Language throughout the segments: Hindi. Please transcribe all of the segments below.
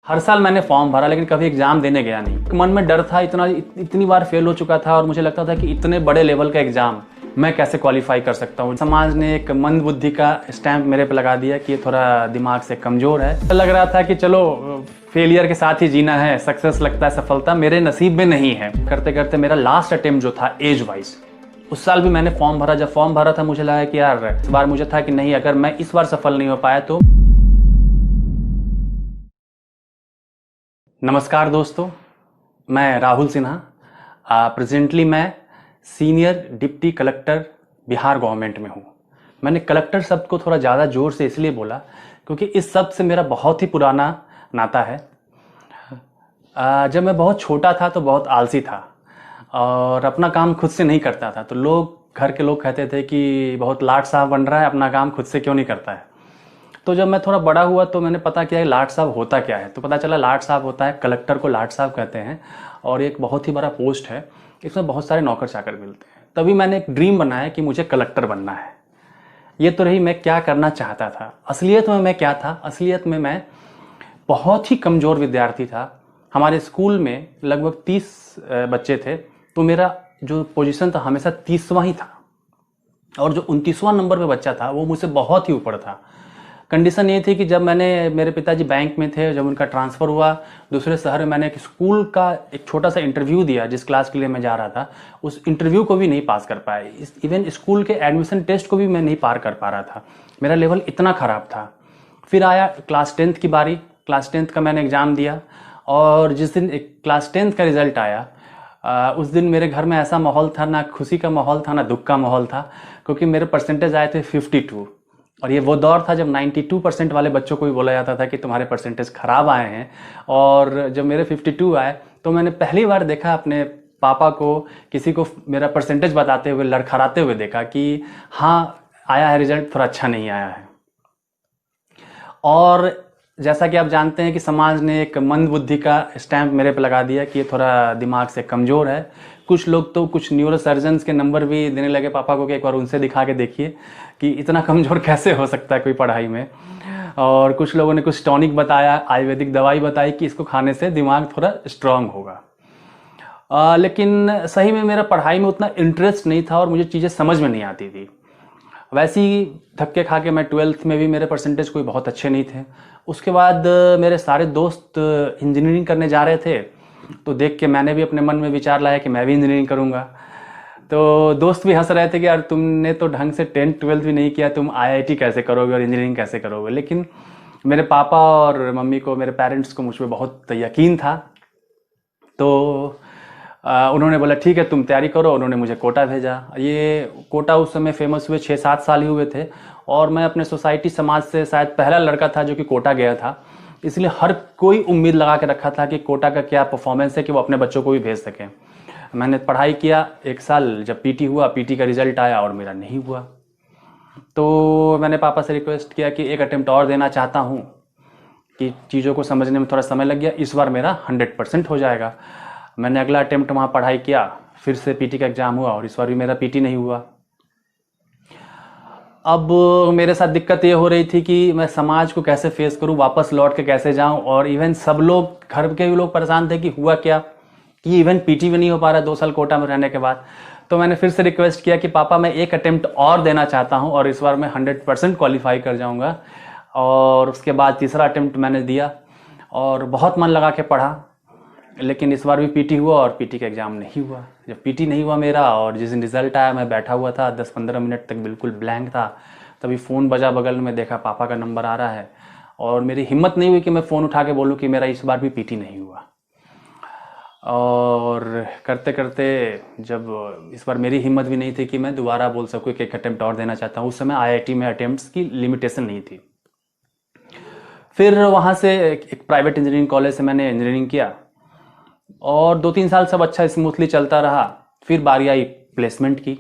हर साल मैंने फॉर्म भरा लेकिन कभी एग्जाम देने गया नहीं। मन में डर था, इतनी बार फेल हो चुका था और मुझे लगता था कि इतने बड़े लेवल का एग्जाम मैं कैसे क्वालिफाई कर सकता हूँ। समाज ने एक मंद बुद्धि का स्टैंप मेरे पे लगा दिया कि ये थोड़ा दिमाग से कमजोर है। लग रहा था कि चलो फेलियर के साथ ही जीना है, सक्सेस लगता है सफलता मेरे नसीब में नहीं है। करते करते मेरा लास्ट अटेम्प्ट जो था एज वाइज, उस साल भी मैंने फॉर्म भरा। जब फॉर्म भरा था मुझे लगा कि यार इस बार मुझे था कि नहीं, अगर मैं इस बार सफल नहीं हो पाया तो। नमस्कार दोस्तों, मैं राहुल सिन्हा। प्रेजेंटली मैं senior deputy collector Bihar government में हूँ। मैंने कलेक्टर शब्द को थोड़ा ज़्यादा ज़ोर से इसलिए बोला क्योंकि इस शब्द से मेरा बहुत ही पुराना नाता है। जब मैं बहुत छोटा था तो बहुत आलसी था और अपना काम खुद से नहीं करता था, तो घर के लोग कहते थे कि बहुत लाट साहब बन रहा है, अपना काम खुद से क्यों नहीं करता है। तो जब मैं थोड़ा बड़ा हुआ तो मैंने पता किया लाट साहब होता क्या है। तो पता चला लाट साहब होता है, कलेक्टर को लाट साहब कहते हैं और एक बहुत ही बड़ा पोस्ट है, इसमें बहुत सारे नौकर चाकर मिलते हैं। तभी मैंने एक ड्रीम बनाया कि मुझे कलेक्टर बनना है। ये तो रही मैं क्या करना चाहता था। असलियत में मैं क्या था? असलियत में मैं बहुत ही कमज़ोर विद्यार्थी था। हमारे स्कूल में लगभग 30 बच्चे थे, तो मेरा जो पोजीशन था हमेशा 30वां ही था और जो 29वां नंबर पे बच्चा था वो मुझसे बहुत ही ऊपर था। कंडीशन ये थी कि जब मेरे पिताजी बैंक में थे, जब उनका ट्रांसफ़र हुआ दूसरे शहर में, मैंने एक स्कूल का एक छोटा सा इंटरव्यू दिया जिस क्लास के लिए मैं जा रहा था। उस इंटरव्यू को भी नहीं पास कर पाए, इवन स्कूल के एडमिशन टेस्ट को भी मैं नहीं पार कर पा रहा था। मेरा लेवल इतना ख़राब था। फिर आया क्लास 10th की बारी। क्लास 10th का मैंने एग्ज़ाम दिया और जिस दिन क्लास 10th का रिज़ल्ट आया उस दिन मेरे घर में ऐसा माहौल था, ना खुशी का माहौल था ना दुख का माहौल था, क्योंकि मेरे परसेंटेज आए थे 52। और ये वो दौर था जब 92% वाले बच्चों को भी बोला जाता था कि तुम्हारे परसेंटेज खराब आए हैं। और जब मेरे 52 आए तो मैंने पहली बार देखा अपने पापा को किसी को मेरा परसेंटेज बताते हुए, लड़खड़ाते हुए देखा कि हाँ आया है रिजल्ट, थोड़ा अच्छा नहीं आया है। और जैसा कि आप जानते हैं कि समाज ने एक मंद बुद्धि का स्टैंप मेरे पे लगा दिया कि ये थोड़ा दिमाग से कमज़ोर है। कुछ लोग तो कुछ न्यूरो सर्जन्स के नंबर भी देने लगे पापा को कि एक बार उनसे दिखा के देखिए कि इतना कमज़ोर कैसे हो सकता है कोई पढ़ाई में। और कुछ लोगों ने कुछ टॉनिक बताया, आयुर्वेदिक दवाई बताई कि इसको खाने से दिमाग थोड़ा स्ट्रांग होगा। लेकिन सही में मेरा पढ़ाई में उतना इंटरेस्ट नहीं था और मुझे चीज़ें समझ में नहीं आती थी। वैसे ही धक्के खा के मैं 12th में भी मेरे परसेंटेज कोई बहुत अच्छे नहीं थे। उसके बाद मेरे सारे दोस्त इंजीनियरिंग करने जा रहे थे, तो देख के मैंने भी अपने मन में विचार लाया कि मैं भी इंजीनियरिंग करूँगा। तो दोस्त भी हंस रहे थे कि यार तुमने तो ढंग से 10th 12th भी नहीं किया, तुम IIT कैसे करोगे और इंजीनियरिंग कैसे करोगे। लेकिन मेरे पापा और मम्मी को, मेरे पेरेंट्स को मुझ पर बहुत यकीन था, तो उन्होंने बोला ठीक है तुम तैयारी करो। उन्होंने मुझे कोटा भेजा। ये कोटा उस समय फेमस हुए 6-7 साल ही हुए थे और मैं अपने सोसाइटी समाज से शायद पहला लड़का था जो कि कोटा गया था। इसलिए हर कोई उम्मीद लगा के रखा था कि कोटा का क्या परफॉर्मेंस है कि वो अपने बच्चों को भी भेज सकें। मैंने पढ़ाई किया 1 साल। जब पीटी हुआ, पीटी का रिजल्ट आया और मेरा नहीं हुआ, तो मैंने पापा से रिक्वेस्ट किया कि एक अटेम्प्ट और देना चाहता हूँ कि चीज़ों को समझने में थोड़ा समय लग गया, इस बार मेरा 100% हो जाएगा। मैंने अगला अटेम्प्ट वहाँ पढ़ाई किया, फिर से पीटी का एग्ज़ाम हुआ और इस बार भी मेरा पीटी नहीं हुआ। अब मेरे साथ दिक्कत ये हो रही थी कि मैं समाज को कैसे फेस करूं, वापस लौट के कैसे जाऊं। और इवन सब लोग, घर के भी लोग परेशान थे कि हुआ क्या, कि इवन पीटी भी नहीं हो पा रहा 2 साल कोटा में रहने के बाद। तो मैंने फिर से रिक्वेस्ट किया कि पापा मैं एक अटेम्प्ट और देना चाहता हूं और इस बार मैं 100% क्वालिफाई कर जाऊंगा। और उसके बाद तीसरा अटेम्प्ट मैंने दिया और बहुत मन लगा के पढ़ा, लेकिन इस बार भी पीटी हुआ और पीटी का एग्ज़ाम नहीं हुआ। जब पीटी नहीं हुआ मेरा और जिस दिन रिज़ल्ट आया मैं बैठा हुआ था, 10-15 मिनट तक बिल्कुल ब्लैंक था। तभी फ़ोन बजा, बगल में देखा पापा का नंबर आ रहा है और मेरी हिम्मत नहीं हुई कि मैं फ़ोन उठा के बोलूँ कि मेरा इस बार भी पीटी नहीं हुआ। और करते करते जब इस बार मेरी हिम्मत भी नहीं थी कि मैं दोबारा बोल सकूँ कि एक अटेम्प्ट और देना चाहता हूँ। उस समय IIT में अटेम्प्ट्स की लिमिटेशन नहीं थी। फिर वहाँ से एक प्राइवेट इंजीनियरिंग कॉलेज से मैंने इंजीनियरिंग किया और 2-3 साल सब अच्छा स्मूथली चलता रहा। फिर बारी आई प्लेसमेंट की,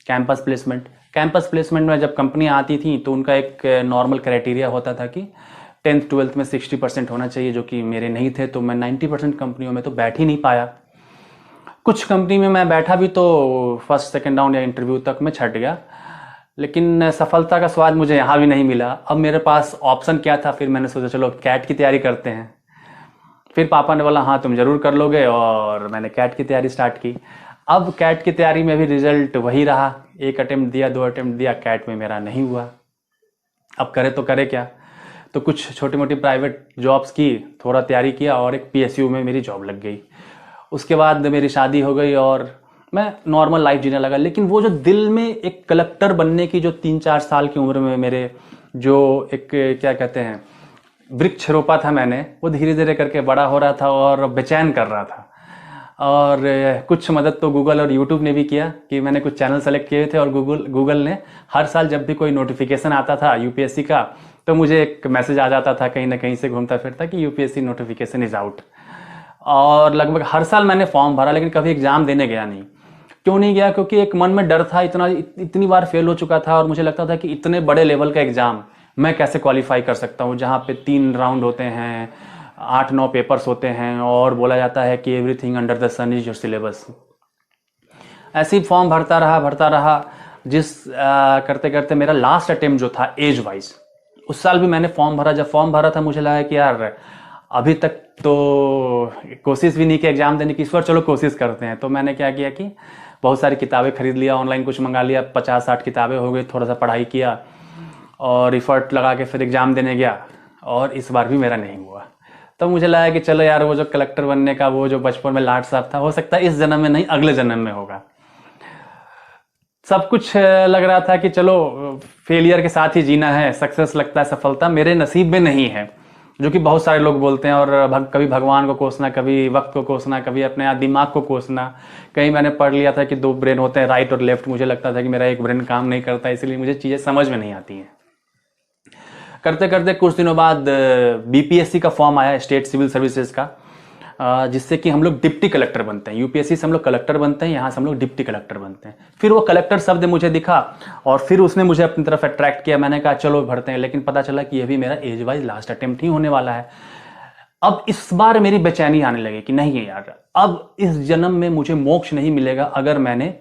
कैंपस प्लेसमेंट। कैंपस प्लेसमेंट में जब कंपनियाँ आती थी तो उनका एक नॉर्मल क्राइटेरिया होता था कि 10th 12th में 60% होना चाहिए, जो कि मेरे नहीं थे। तो मैं 90% कंपनियों में तो बैठ ही नहीं पाया। कुछ कंपनी में मैं बैठा भी तो फर्स्ट सेकेंड राउंड या इंटरव्यू तक मैं छट गया, लेकिन सफलता का स्वाद मुझे यहाँ भी नहीं मिला। अब मेरे पास ऑप्शन क्या था, फिर मैंने सोचा चलो कैट की तैयारी करते हैं। फिर पापा ने बोला हाँ तुम ज़रूर कर लोगे, और मैंने कैट की तैयारी स्टार्ट की। अब कैट की तैयारी में भी रिजल्ट वही रहा, एक अटेम्प्ट दिया, 2 अटेम्प्ट दिया, कैट में मेरा नहीं हुआ। अब करे तो करे क्या, तो कुछ छोटी मोटी प्राइवेट जॉब्स की, थोड़ा तैयारी किया, और एक पीएसयू में मेरी जॉब लग गई। उसके बाद मेरी शादी हो गई और मैं नॉर्मल लाइफ जीने लगा। लेकिन वो जो दिल में एक कलेक्टर बनने की जो 3-4 साल की उम्र में मेरे जो एक क्या कहते हैं वृक्ष रोपा था मैंने, वो धीरे धीरे करके बड़ा हो रहा था और बेचैन कर रहा था। और कुछ मदद तो गूगल और यूट्यूब ने भी किया कि मैंने कुछ चैनल सेलेक्ट किए थे, और गूगल ने हर साल जब भी कोई नोटिफिकेशन आता था यूपीएससी का, तो मुझे एक मैसेज आ जाता था कहीं ना कहीं से घूमता फिरता कि यूपीएससी नोटिफिकेशन इज़ आउट। और लगभग हर साल मैंने फॉर्म भरा, लेकिन कभी एग्ज़ाम देने गया नहीं। क्यों नहीं गया? क्योंकि एक मन में डर था, इतनी बार फेल हो चुका था, और मुझे लगता था कि इतने बड़े लेवल का एग्ज़ाम मैं कैसे क्वालिफाई कर सकता हूँ, जहाँ पे 3 राउंड होते हैं, 8-9 पेपर्स होते हैं, और बोला जाता है कि everything under the sun is your syllabus. ऐसे ही फॉर्म भरता रहा। करते करते मेरा लास्ट अटेम्प्ट जो था एज वाइज, उस साल भी मैंने फॉर्म भरा। जब फॉर्म भरा था मुझे लगा कि यार अभी तक तो कोशिश भी नहीं की एग्जाम देने की, इस बार चलो कोशिश करते हैं। तो मैंने क्या किया कि बहुत सारी किताबें खरीद लिया, ऑनलाइन कुछ मंगा लिया, 50-60 किताबें हो गई, थोड़ा सा पढ़ाई किया और इफर्ट लगा के फिर एग्जाम देने गया, और इस बार भी मेरा नहीं हुआ। तो मुझे लगा कि चलो यार, वो जो कलेक्टर बनने का वो जो बचपन में लाड साहब था, हो सकता है इस जन्म में नहीं अगले जन्म में होगा। सब कुछ लग रहा था कि चलो फेलियर के साथ ही जीना है, सक्सेस लगता है, सफलता मेरे नसीब में नहीं है, जो कि बहुत सारे लोग बोलते हैं। और कभी भगवान को कोसना, कभी वक्त को कोसना, कभी अपने दिमाग को कोसना। कहीं मैंने पढ़ लिया था कि 2 ब्रेन होते हैं, राइट और लेफ्ट। मुझे लगता था कि मेरा एक ब्रेन काम नहीं करता, इसलिए मुझे चीज़ें समझ में नहीं आती हैं। करते करते कुछ दिनों बाद बीपीएससी का फॉर्म आया, स्टेट सिविल सर्विसेज का, जिससे कि हम लोग डिप्टी कलेक्टर बनते हैं। यूपीएससी से हम लोग कलेक्टर बनते हैं, यहाँ से हम लोग डिप्टी कलेक्टर बनते हैं। फिर वो कलेक्टर शब्द मुझे दिखा और फिर उसने मुझे अपनी तरफ अट्रैक्ट किया। मैंने कहा चलो भरते हैं, लेकिन पता चला कि ये भी मेरा एज वाइज लास्ट अटेम्प्ट ही होने वाला है। अब इस बार मेरी बेचैनी आने लगी कि नहीं यार, अब इस जन्म में मुझे मोक्ष नहीं मिलेगा अगर मैंने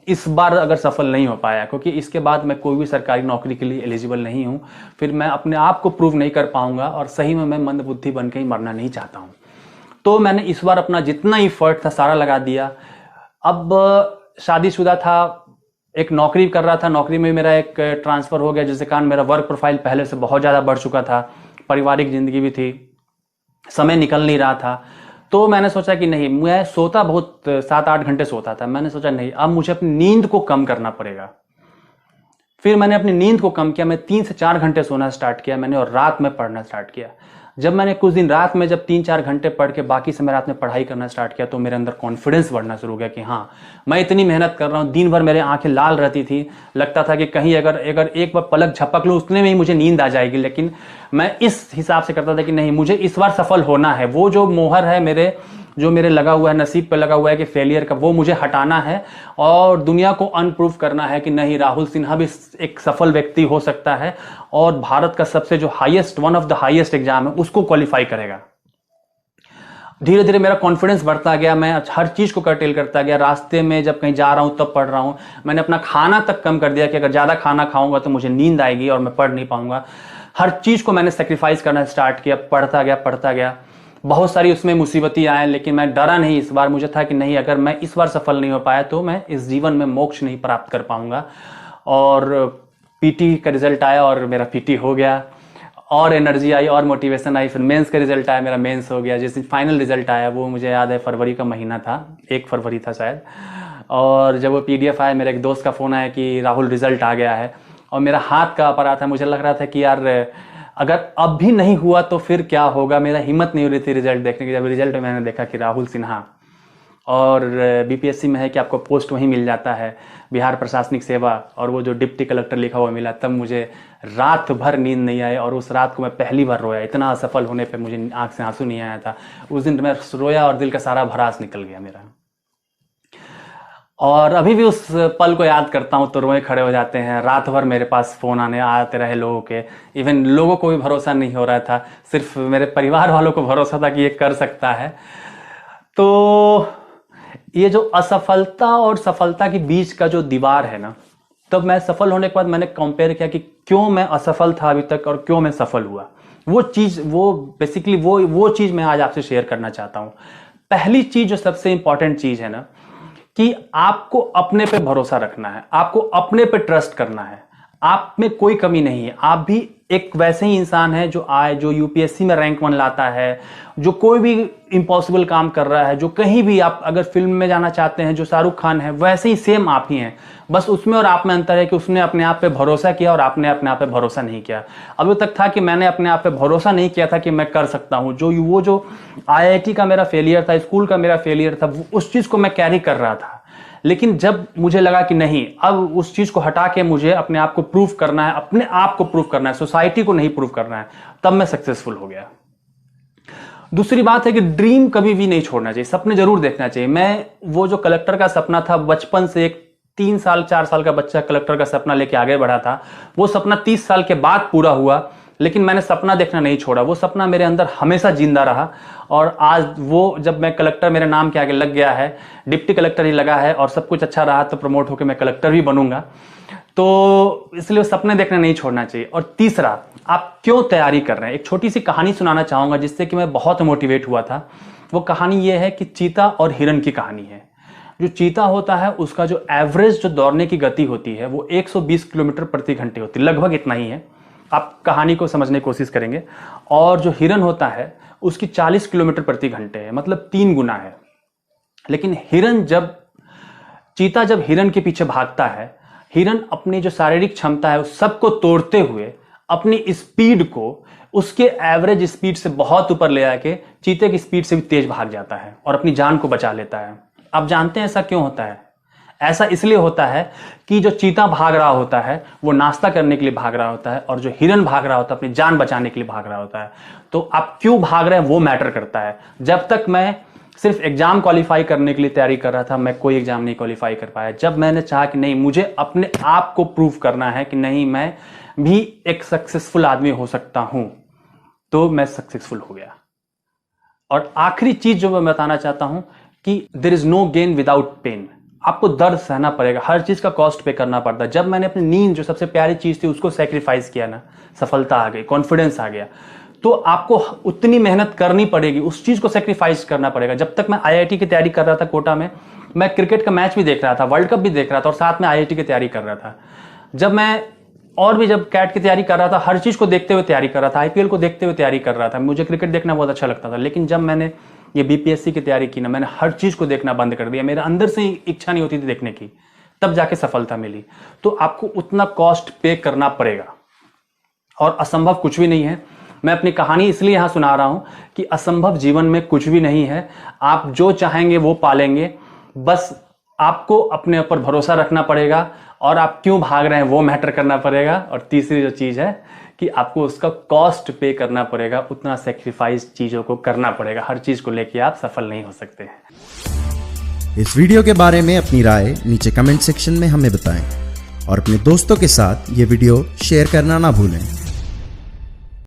इस बार अगर सफल नहीं हो पाया, क्योंकि इसके बाद मैं कोई भी सरकारी नौकरी के लिए एलिजिबल नहीं हूं। फिर मैं अपने आप को प्रूव नहीं कर पाऊंगा, और सही में मैं मंदबुद्धि बन के ही मरना नहीं चाहता हूं। तो मैंने इस बार अपना जितना इफर्ट था सारा लगा दिया। अब शादीशुदा था, एक नौकरी कर रहा था, नौकरी में मेरा एक ट्रांसफर हो गया, जिसके कारण मेरा वर्क प्रोफाइल पहले से बहुत ज़्यादा बढ़ चुका था, पारिवारिक जिंदगी भी थी, समय निकल नहीं रहा था। तो मैंने सोचा कि नहीं, मैं सोता बहुत 7-8 घंटे सोता था। मैंने सोचा नहीं, अब मुझे अपनी नींद को कम करना पड़ेगा। फिर मैंने अपनी नींद को कम किया, मैं 3 से 4 घंटे सोना स्टार्ट किया मैंने, और रात में पढ़ना स्टार्ट किया। जब मैंने कुछ दिन रात में जब 3-4 घंटे पढ़ के बाकी समय रात में पढ़ाई करना स्टार्ट किया, तो मेरे अंदर कॉन्फिडेंस बढ़ना शुरू हो गया कि हाँ, मैं इतनी मेहनत कर रहा हूँ। दिन भर मेरे आंखें लाल रहती थी, लगता था कि कहीं अगर एक बार पलक झपक लूँ उतने में ही मुझे नींद आ जाएगी। लेकिन मैं इस हिसाब से करता था कि नहीं, मुझे इस बार सफल होना है। वो जो मोहर है मेरे लगा हुआ है, नसीब पे लगा हुआ है कि फेलियर का, वो मुझे हटाना है, और दुनिया को अनप्रूव करना है कि नहीं, राहुल सिन्हा भी एक सफल व्यक्ति हो सकता है, और भारत का सबसे जो highest, one of the highest exam है, उसको क्वालिफाई करेगा। धीरे धीरे मेरा कॉन्फिडेंस बढ़ता गया, मैं हर चीज को कर्टेल करता गया। रास्ते में जब कहीं जा रहा हूं तब पढ़ रहा हूं। मैंने अपना खाना तक कम कर दिया कि अगर ज्यादा खाना खाऊंगा तो मुझे नींद आएगी और मैं पढ़ नहीं पाऊंगा। हर चीज को मैंने सेक्रीफाइस करना स्टार्ट किया, पढ़ता गया। बहुत सारी उसमें मुसीबतें आए, लेकिन मैं डरा नहीं। इस बार मुझे था कि नहीं, अगर मैं इस बार सफल नहीं हो पाया तो मैं इस जीवन में मोक्ष नहीं प्राप्त कर पाऊंगा। और पीटी का रिजल्ट आया और मेरा पीटी हो गया, और एनर्जी आई और मोटिवेशन आई। फिर मेंस का रिजल्ट आया, मेरा मेंस हो गया। जिस दिन फाइनल रिजल्ट आया वो मुझे याद है, फरवरी का महीना था, 1 फरवरी था शायद। और जब वो पीडीएफ आया, मेरे एक दोस्त का फ़ोन आया कि राहुल रिजल्ट आ गया है, और मेरा हाथ काँप रहा था। मुझे लग रहा था कि यार अगर अब भी नहीं हुआ तो फिर क्या होगा। मेरा हिम्मत नहीं हो रही थी रिजल्ट देखने की। जब रिजल्ट में मैंने देखा कि राहुल सिन्हा, और बीपीएससी में है कि आपको पोस्ट वहीं मिल जाता है, बिहार प्रशासनिक सेवा, और वो जो डिप्टी कलेक्टर लिखा हुआ मिला, तब मुझे रात भर नींद नहीं आई। और उस रात को मैं पहली बार रोया। इतना असफल होने पे मुझे आंख से आंसू नहीं आया था। उस दिन मैं रोया और दिल का सारा भरास निकल गया मेरा। और अभी भी उस पल को याद करता हूँ तो रोए खड़े हो जाते हैं। रात भर मेरे पास फ़ोन आते रहे लोगों के। इवन लोगों को भी भरोसा नहीं हो रहा था, सिर्फ मेरे परिवार वालों को भरोसा था कि ये कर सकता है। तो ये जो असफलता और सफलता के बीच का जो दीवार है ना, तब मैं सफल होने के बाद मैंने कंपेयर किया कि क्यों मैं असफल था अभी तक और क्यों मैं सफल हुआ। वो चीज़, वो बेसिकली वो चीज़ मैं आज आपसे शेयर करना चाहता हूँ। पहली चीज़ जो सबसे इंपॉर्टेंट चीज़ है ना, कि आपको अपने पे भरोसा रखना है, आपको अपने पे ट्रस्ट करना है। आप में कोई कमी नहीं है, आप भी एक वैसे ही इंसान है जो यूपीएससी में रैंक 1 लाता है, जो कोई भी इम्पॉसिबल काम कर रहा है, जो कहीं भी आप अगर फिल्म में जाना चाहते हैं, जो शाहरुख खान है, वैसे ही सेम आप ही हैं। बस उसमें और आप में अंतर है कि उसने अपने आप पे भरोसा किया और आपने अपने आप पे भरोसा नहीं किया। अभी तक था कि मैंने अपने आप पे भरोसा नहीं किया था कि मैं कर सकता हूँ। जो आईआईटी का मेरा फेलियर था, स्कूल का मेरा फेलियर था, उस चीज़ को मैं कैरी कर रहा था। लेकिन जब मुझे लगा कि नहीं, अब उस चीज को हटा के मुझे अपने आप को प्रूफ करना है, अपने आप को प्रूफ करना है, सोसाइटी को नहीं प्रूफ करना है, तब मैं सक्सेसफुल हो गया। दूसरी बात है कि ड्रीम कभी भी नहीं छोड़ना चाहिए, सपने जरूर देखना चाहिए। मैं वो जो कलेक्टर का सपना था, बचपन से एक 3 साल 4 साल का बच्चा कलेक्टर का सपना लेके आगे बढ़ा था, वो सपना 30 साल के बाद पूरा हुआ, लेकिन मैंने सपना देखना नहीं छोड़ा। वो सपना मेरे अंदर हमेशा जिंदा रहा और आज वो जब मैं कलेक्टर मेरे नाम के आगे लग गया है, डिप्टी कलेक्टर ही लगा है और सब कुछ अच्छा रहा तो प्रमोट होकर मैं कलेक्टर भी बनूंगा। तो इसलिए सपने देखना नहीं छोड़ना चाहिए। और तीसरा, आप क्यों तैयारी कर रहे हैं, एक छोटी सी कहानी सुनाना चाहूंगा जिससे कि मैं बहुत मोटिवेट हुआ था। वो कहानी ये है कि चीता और हिरन की कहानी है। जो चीता होता है उसका जो एवरेज जो दौड़ने की गति होती है वो 120 किलोमीटर प्रति घंटे होती है, लगभग इतना ही है। आप कहानी को समझने की कोशिश करेंगे। और जो हिरन होता है उसकी 40 किलोमीटर प्रति घंटे है, मतलब 3 गुना है। लेकिन चीता जब हिरन के पीछे भागता है, हिरन अपनी जो शारीरिक क्षमता है उस सबको तोड़ते हुए अपनी स्पीड को उसके एवरेज स्पीड से बहुत ऊपर ले आके चीते की स्पीड से भी तेज भाग जाता है और अपनी जान को बचा लेता है। आप जानते हैं ऐसा क्यों होता है? ऐसा इसलिए होता है कि जो चीता भाग रहा होता है वो नाश्ता करने के लिए भाग रहा होता है और जो हिरन भाग रहा होता है अपनी जान बचाने के लिए भाग रहा होता है। तो आप क्यों भाग रहे हैं वो मैटर करता है। जब तक मैं सिर्फ एग्जाम क्वालिफाई करने के लिए तैयारी कर रहा था, मैं कोई एग्जाम नहीं क्वालिफाई कर पाया। जब मैंने चाहा कि नहीं, मुझे अपने आप को प्रूव करना है कि नहीं, मैं भी एक सक्सेसफुल आदमी हो सकता हूं, तो मैं सक्सेसफुल हो गया। और आखिरी चीज जो मैं बताना चाहता हूं कि there is no gain without pain. आपको दर्द सहना पड़ेगा, हर चीज का कॉस्ट पे करना पड़ता है। जब मैंने अपनी नींद, जो सबसे प्यारी चीज थी, उसको सेक्रीफाइस किया ना, सफलता आ गई, कॉन्फिडेंस आ गया। तो आपको उतनी मेहनत करनी पड़ेगी, उस चीज को सेक्रीफाइस करना पड़ेगा। जब तक मैं आईआईटी की तैयारी कर रहा था कोटा में, मैं क्रिकेट का मैच भी देख रहा था, वर्ल्ड कप भी देख रहा था और साथ में आईआईटी की तैयारी कर रहा था। जब कैट की तैयारी कर रहा था, हर चीज को देखते हुए तैयारी कर रहा था, आईपीएल को देखते हुए तैयारी कर रहा था। मुझे क्रिकेट देखना बहुत अच्छा लगता था, लेकिन जब मैंने ये बीपीएससी की तैयारी की ना, मैंने हर चीज को देखना बंद कर दिया। मेरे अंदर से इच्छा नहीं होती थी देखने की, तब जाके सफलता मिली। तो आपको उतना कॉस्ट पे करना पड़ेगा और असंभव कुछ भी नहीं है। मैं अपनी कहानी इसलिए यहां सुना रहा हूं कि असंभव जीवन में कुछ भी नहीं है। आप जो चाहेंगे वो पालेंगे, बस आपको अपने ऊपर भरोसा रखना पड़ेगा और आप क्यों भाग रहे हैं वो मैटर करना पड़ेगा। और तीसरी जो चीज है कि आपको उसका कॉस्ट पे करना पड़ेगा, उतना सेक्रीफाइस चीजों को करना पड़ेगा। हर चीज को लेके आप सफल नहीं हो सकते हैं। इस वीडियो के बारे में अपनी राय नीचे कमेंट सेक्शन में हमें बताएं और अपने दोस्तों के साथ ये वीडियो शेयर करना ना भूलें।